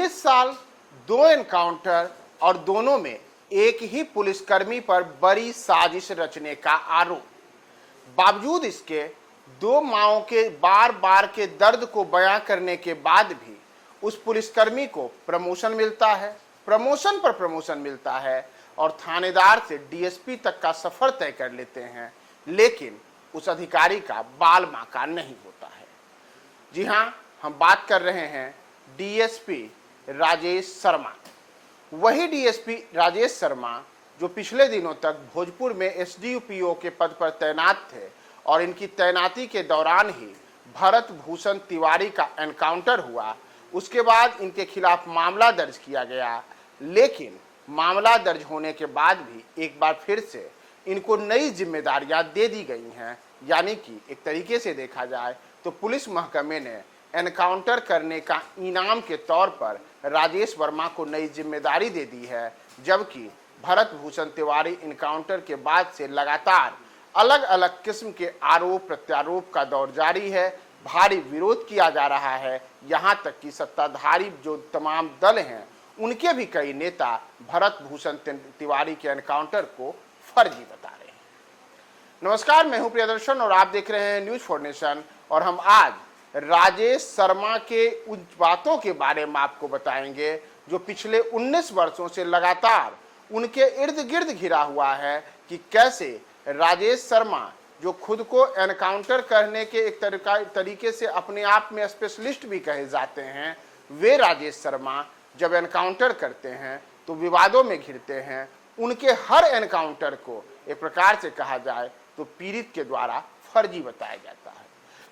19 साल, 2 एनकाउंटर और दोनों में एक ही पुलिसकर्मी पर बड़ी साजिश रचने का आरोप। बावजूद इसके दो माओं के बार बार के दर्द को बयां करने के बाद भी उस पुलिसकर्मी को प्रमोशन पर प्रमोशन मिलता है और थानेदार से डीएसपी तक का सफर तय कर लेते हैं, लेकिन उस अधिकारी का बाल बांका नहीं होता है। जी हां, हम बात कर रहे हैं डीएसपी राजेश शर्मा। वही डीएसपी राजेश शर्मा जो पिछले दिनों तक भोजपुर में एसडीपीओ के पद पर तैनात थे और इनकी तैनाती के दौरान ही भरत भूषण तिवारी का एनकाउंटर हुआ। उसके बाद इनके खिलाफ मामला दर्ज किया गया, लेकिन मामला दर्ज होने के बाद भी एक बार फिर से इनको नई जिम्मेदारियां दे दी गई हैं। यानी कि एक तरीके से देखा जाए तो पुलिस महकमे ने एनकाउंटर करने का इनाम के तौर पर राजेश वर्मा को नई जिम्मेदारी दे दी है, जबकि भरत भूषण तिवारी एनकाउंटर के बाद से लगातार अलग अलग किस्म के आरोप प्रत्यारोप का दौर जारी है। भारी विरोध किया जा रहा है। यहाँ तक कि सत्ताधारी जो तमाम दल हैं उनके भी कई नेता भरत भूषण तिवारी के एनकाउंटर को फर्जी बता रहे हैं। नमस्कार, मैं हूं प्रियदर्शन और आप देख रहे हैं न्यूज फॉर नेशन। और हम आज राजेश शर्मा के उन बातों के बारे में आपको बताएंगे जो पिछले 19 वर्षों से लगातार उनके इर्द गिर्द घिरा हुआ है कि कैसे राजेश शर्मा जो खुद को एनकाउंटर करने के एक तरीके से अपने आप में स्पेशलिस्ट भी कहे जाते हैं, वे राजेश शर्मा जब एनकाउंटर करते हैं तो विवादों में घिरते हैं। उनके हर एनकाउंटर को एक प्रकार से कहा जाए तो पीड़ित के द्वारा फर्जी बताया जाता है।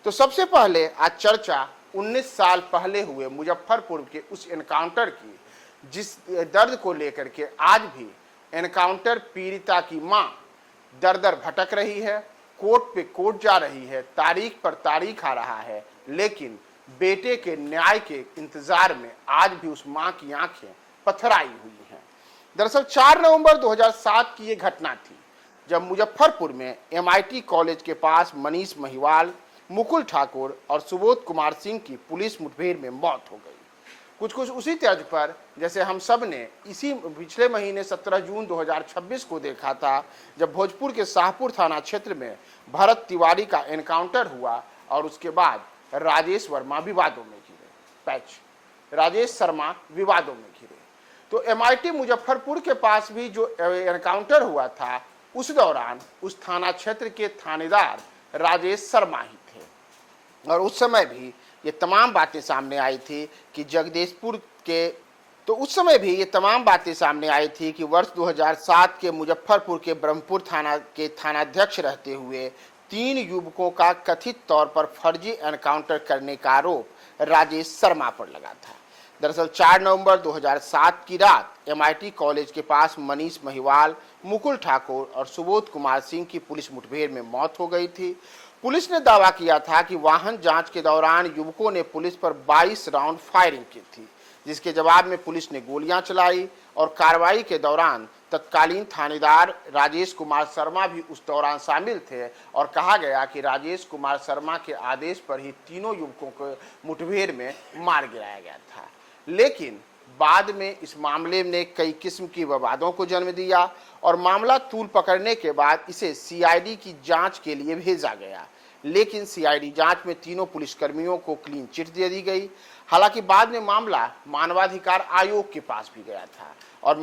तो सबसे पहले आज चर्चा 19 साल पहले हुए मुजफ्फरपुर के उस एनकाउंटर की, जिस दर्द को लेकर के आज भी एनकाउंटर पीड़िता की मां दर दर भटक रही है, कोर्ट पे कोर्ट जा रही है, तारीख पर तारीख आ रहा है, लेकिन बेटे के न्याय के इंतजार में आज भी उस मां की आंखें पथराई हुई हैं। दरअसल 4 नवंबर 2007 की ये घटना थी जब मुजफ्फरपुर में एमआईटी कॉलेज के पास मनीष महिवाल, मुकुल ठाकुर और सुबोध कुमार सिंह की पुलिस मुठभेड़ में मौत हो गई। कुछ उसी तर्ज पर जैसे हम सब ने इसी पिछले महीने 17 जून 2026 को देखा था, जब भोजपुर के शाहपुर थाना क्षेत्र में भरत तिवारी का एनकाउंटर हुआ और उसके बाद राजेश शर्मा विवादों में घिरे। तो एमआईटी मुजफ्फरपुर के पास भी जो एनकाउंटर हुआ था, उस दौरान उस थाना क्षेत्र के थानेदार राजेश शर्मा ही थे। और उस समय भी ये तमाम बातें सामने आई थी कि वर्ष 2007 के मुजफ्फरपुर के ब्रह्मपुर थाना के थानाध्यक्ष रहते हुए 3 युवकों का कथित तौर पर फर्जी एनकाउंटर करने का आरोप राजेश शर्मा पर लगा था। दरअसल 4 नवंबर 2007 की रात एमआईटी कॉलेज के पास मनीष महिवाल, मुकुल ठाकुर और सुबोध कुमार सिंह की पुलिस मुठभेड़ में मौत हो गई थी। पुलिस ने दावा किया था कि वाहन जांच के दौरान युवकों ने पुलिस पर 22 राउंड फायरिंग की थी, जिसके जवाब में पुलिस ने गोलियां चलाई और कार्रवाई के दौरान तत्कालीन थानेदार राजेश कुमार शर्मा भी उस दौरान शामिल थे। और कहा गया कि राजेश कुमार शर्मा के आदेश पर ही तीनों युवकों को मुठभेड़ में मार गिराया गया था। लेकिन बाद में इस मामले ने कई किस्म की विवादों को जन्म दिया और मामला तूल पकड़ने के बाद इसे सीआईडी की जांच के लिए भेजा गया, लेकिन सीआईडी जांच में तीनों पुलिसकर्मियों को क्लीन चिट दे दी गई। हालांकि बाद में मामला मानवाधिकार आयोग के पास भी गया था और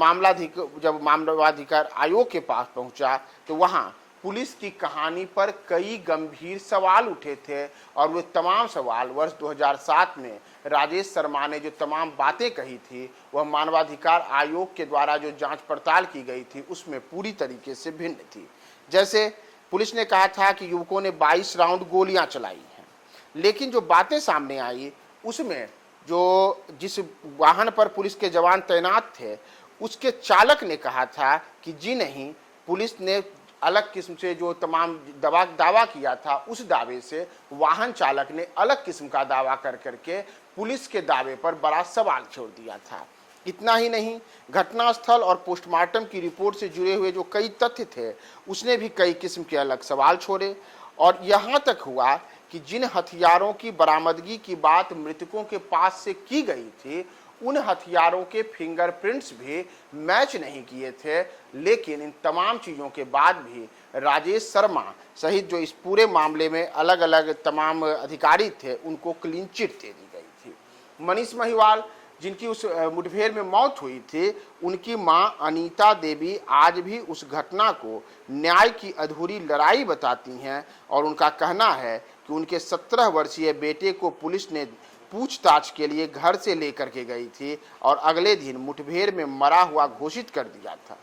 जब मानवाधिकार आयोग के पास पहुंचा तो वहां पुलिस की कहानी पर कई गंभीर सवाल उठे थे और वे तमाम सवाल वर्ष 2007 में राजेश शर्मा ने जो तमाम बातें कही थी वह मानवाधिकार आयोग के द्वारा जो जांच पड़ताल की गई थी उसमें पूरी तरीके से भिन्न थी। जैसे पुलिस ने कहा था कि युवकों ने 22 राउंड गोलियां चलाई हैं, लेकिन जो बातें सामने आई उसमें जिस वाहन पर पुलिस के जवान तैनात थे उसके चालक ने कहा था कि जी नहीं, पुलिस ने अलग किस्म से जो तमाम दावा किया था उस दावे से वाहन चालक ने अलग किस्म का दावा करके पुलिस के दावे पर बड़ा सवाल छोड़ दिया था। इतना ही नहीं, घटनास्थल और पोस्टमार्टम की रिपोर्ट से जुड़े हुए जो कई तथ्य थे उसने भी कई किस्म के अलग सवाल छोड़े। और यहाँ तक हुआ कि जिन हथियारों की बरामदगी की बात मृतकों के पास से की गई थी उन हथियारों के फिंगरप्रिंट्स भी मैच नहीं किए थे। लेकिन इन तमाम चीज़ों के बाद भी राजेश शर्मा सहित जो इस पूरे मामले में अलग अलग तमाम अधिकारी थे, उनको क्लीन चिट दे दी गई थी। मनीष महिवाल, जिनकी उस मुठभेड़ में मौत हुई थी, उनकी मां अनीता देवी आज भी उस घटना को न्याय की अधूरी लड़ाई बताती हैं और उनका कहना है कि उनके 17 वर्षीय बेटे को पुलिस ने पूछताछ के लिए घर से लेकर के गई थी और अगले दिन मुठभेड़ में मरा हुआ घोषित कर दिया था।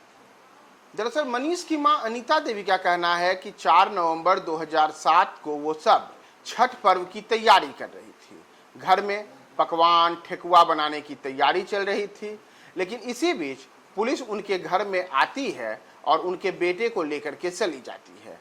दरअसल मनीष की मां अनीता देवी का कहना है कि 4 नवंबर 2007 को वो सब छठ पर्व की तैयारी कर रही थी। घर में पकवान ठेकुआ बनाने की तैयारी चल रही थी, लेकिन इसी बीच पुलिस उनके घर में आती है और उनके बेटे को लेकर के चली जाती है।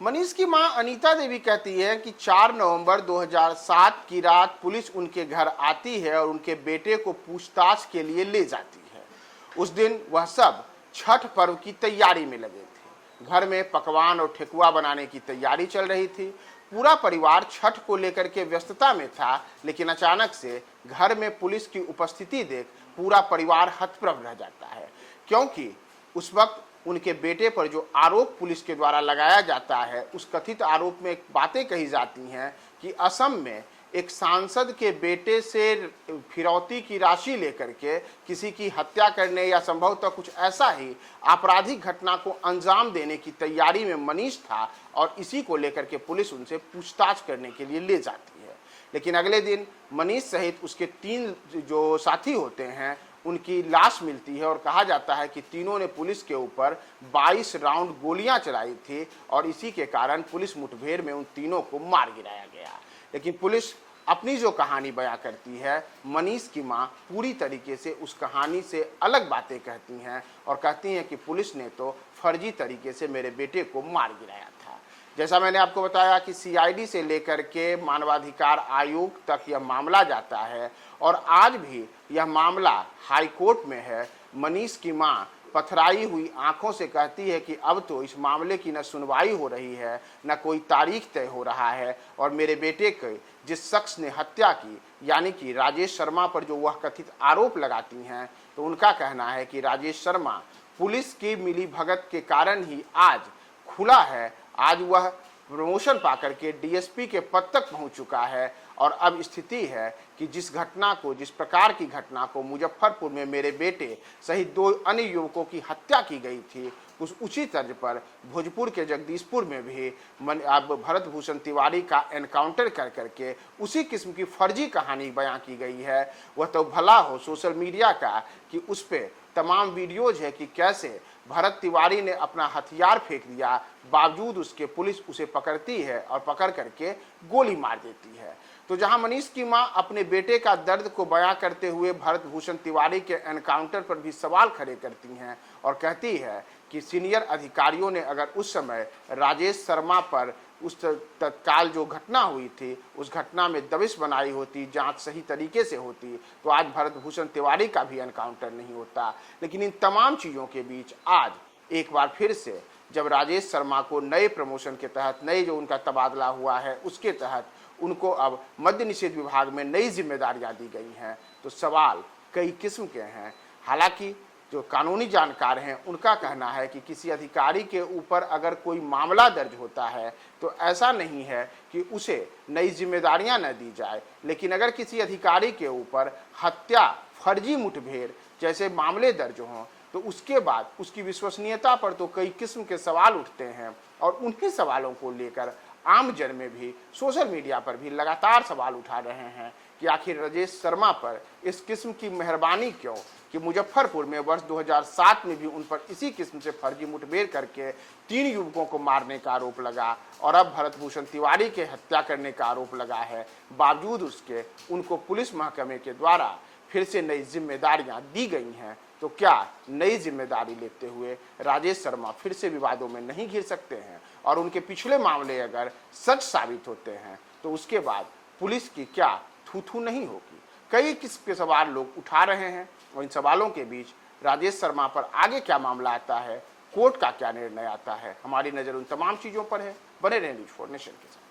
मनीष की मां अनीता देवी कहती है कि 4 नवंबर 2007 की रात पुलिस उनके घर आती है और उनके बेटे को पूछताछ के लिए ले जाती है। उस दिन वह सब छठ पर्व की तैयारी में लगे थे। घर में पकवान और ठेकुआ बनाने की तैयारी चल रही थी। पूरा परिवार छठ को लेकर के व्यस्तता में था, लेकिन अचानक से घर में पुलिस की उपस्थिति देख पूरा परिवार हतप्रभ रह जाता है, क्योंकि उस वक्त उनके बेटे पर जो आरोप पुलिस के द्वारा लगाया जाता है, उस कथित आरोप में बातें कही जाती हैं कि असम में एक सांसद के बेटे से फिरौती की राशि लेकर के किसी की हत्या करने या संभवतः कुछ ऐसा ही आपराधिक घटना को अंजाम देने की तैयारी में मनीष था और इसी को लेकर के पुलिस उनसे पूछताछ करने के लिए ले जाती है। लेकिन अगले दिन मनीष सहित उसके 3 जो साथी होते हैं, उनकी लाश मिलती है और कहा जाता है कि तीनों ने पुलिस के ऊपर 22 राउंड गोलियां चलाई थी और इसी के कारण पुलिस मुठभेड़ में उन तीनों को मार गिराया गया। लेकिन पुलिस अपनी जो कहानी बयां करती है, मनीष की मां पूरी तरीके से उस कहानी से अलग बातें कहती हैं और कहती हैं कि पुलिस ने तो फर्जी तरीके से मेरे बेटे को मार गिराया था। जैसा मैंने आपको बताया कि सीआईडी से लेकर के मानवाधिकार आयोग तक यह मामला जाता है और आज भी यह मामला हाई कोर्ट में है। मनीष की मां पथराई हुई आंखों से कहती है कि अब तो इस मामले की न सुनवाई हो रही है, न कोई तारीख तय हो रहा है और मेरे बेटे के जिस शख्स ने हत्या की, यानी कि राजेश शर्मा पर जो वह कथित आरोप लगाती हैं, तो उनका कहना है कि राजेश शर्मा पुलिस की मिली भगत के कारण ही आज खुला है। आज वह प्रमोशन पाकर के डीएसपी के पद तक पहुंच चुका है और अब स्थिति है कि जिस प्रकार की घटना को मुजफ्फरपुर में मेरे बेटे सहित 2 अन्य युवकों की हत्या की गई थी, उस उसी तर्ज पर भोजपुर के जगदीशपुर में भी अब भरत भूषण तिवारी का एनकाउंटर कर करके उसी किस्म की फर्जी कहानी बयां की गई है। वह तो भला हो सोशल मीडिया का कि उस पर तमाम वीडियोज है कि कैसे भरत तिवारी ने अपना हथियार फेंक दिया, बावजूद उसके पुलिस उसे पकड़ती है और पकड़ करके गोली मार देती है। तो जहां मनीष की मां अपने बेटे का दर्द को बयां करते हुए भरत भूषण तिवारी के एनकाउंटर पर भी सवाल खड़े करती हैं और कहती है कि सीनियर अधिकारियों ने अगर उस समय राजेश शर्मा पर उस तत्काल जो घटना हुई थी, उस घटना में दबिश बनाई होती, जांच सही तरीके से होती, तो आज भरत भूषण तिवारी का भी एनकाउंटर नहीं होता। लेकिन इन तमाम चीज़ों के बीच आज एक बार फिर से जब राजेश शर्मा को नए प्रमोशन के तहत, नए जो उनका तबादला हुआ है उसके तहत उनको अब मद्य निषेध विभाग में नई जिम्मेदारियां दी गई हैं, तो सवाल कई किस्म के हैं। हालांकि जो कानूनी जानकार हैं उनका कहना है कि किसी अधिकारी के ऊपर अगर कोई मामला दर्ज होता है तो ऐसा नहीं है कि उसे नई जिम्मेदारियां न दी जाए, लेकिन अगर किसी अधिकारी के ऊपर हत्या, फर्जी मुठभेड़ जैसे मामले दर्ज हों तो उसके बाद उसकी विश्वसनीयता पर तो कई किस्म के सवाल उठते हैं और उन्हीं सवालों को लेकर आम जन में भी, सोशल मीडिया पर भी लगातार सवाल उठा रहे हैं कि आखिर राजेश शर्मा पर इस किस्म की मेहरबानी क्यों कि मुजफ्फरपुर में वर्ष 2007 में भी उन पर इसी किस्म से फर्जी मुठभेड़ करके 3 युवकों को मारने का आरोप लगा और अब भरत भूषण तिवारी के हत्या करने का आरोप लगा है। बावजूद उसके उनको पुलिस महकमे के द्वारा फिर से नई जिम्मेदारियां दी गई हैं। तो क्या नई जिम्मेदारी लेते हुए राजेश शर्मा फिर से विवादों में नहीं घिर सकते हैं? और उनके पिछले मामले अगर सच साबित होते हैं तो उसके बाद पुलिस की क्या थू-थू नहीं होगी? कई किस्म के सवाल लोग उठा रहे हैं और इन सवालों के बीच राजेश शर्मा पर आगे क्या मामला आता है, कोर्ट का क्या निर्णय आता है, हमारी नज़र उन तमाम चीज़ों पर है। बने रहें न्यूज़ 4 नेशन के साथ।